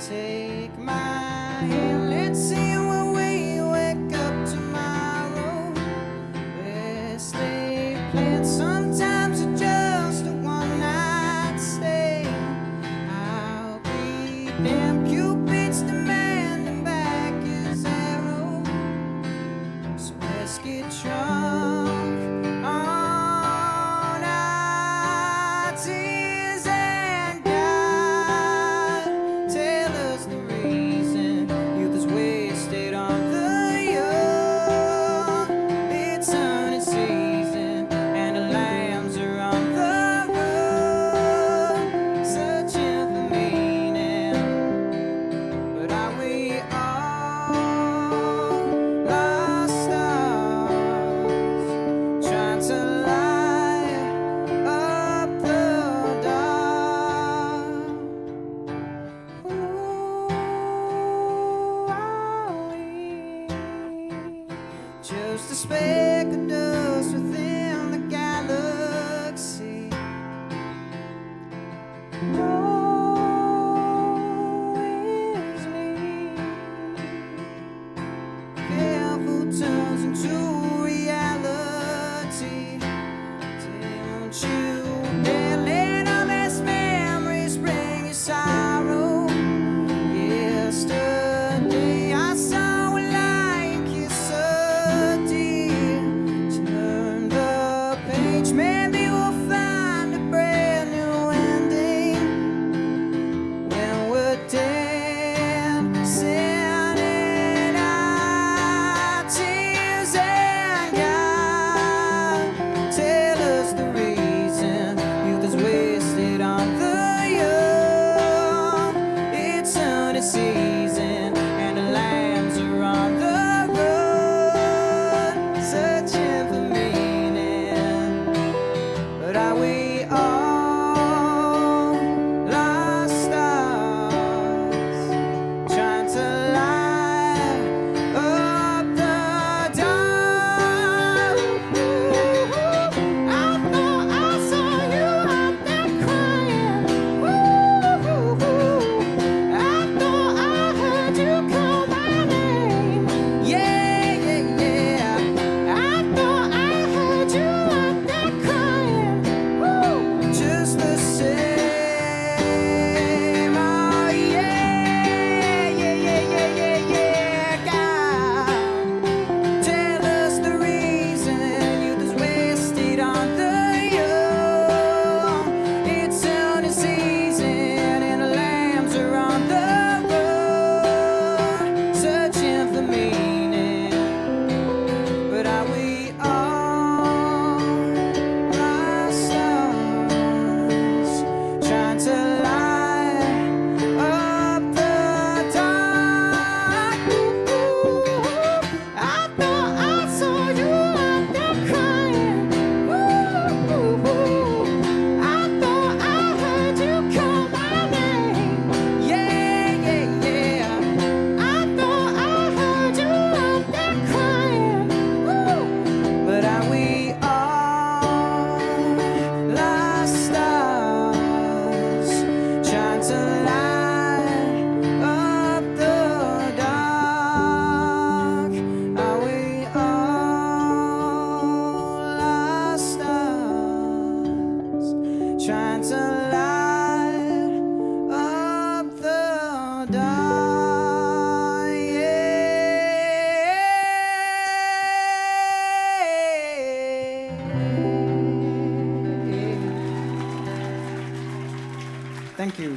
Take my hand, let's see when we wake up tomorrow. Best laid plans, sometimes it's just a one-night stay. I'll be damned, Cupid's demanding back his arrow. So let's get drunk on our tears, and God tell us the reason youth is wasted on the young. It's hunting season and the lambs are on the run, searching for meaning. But are we all lost stars, trying to light up the dark? Who are we? Just a speck of dust within the galaxy. Woe is me. Careful turns into reality. Don't you dare let our best memories bring you sorrow. Yesterday I saw a lion kiss a deer. Turn the page, maybe we'll find a brand new ending when we're dancing in our tears. And God tell us the reason youth is wasted on the young. It's hunting season and the lambs are on the run, searching for meaning. But are we all lost stars, trying to light up the dark? I thought I saw you out there crying. I thought I heard you call my name. Yeah, yeah, yeah. I thought I heard you out there crying. Just the same. Oh yeah, yeah, yeah, yeah, yeah, yeah. God, tell us the reason youth is wasted on the young. It's hunting season and the lambs are on the run, searching for meaning. But are we all lost stars, trying to light up the dark? I thought I saw you out there crying. I thought I heard you call my name. Yeah, yeah, yeah. I thought I heard you out there crying. But are we all lost stars, trying to light up the dark? Are we all lost stars, trying to light up the dark? Yeah. Thank you.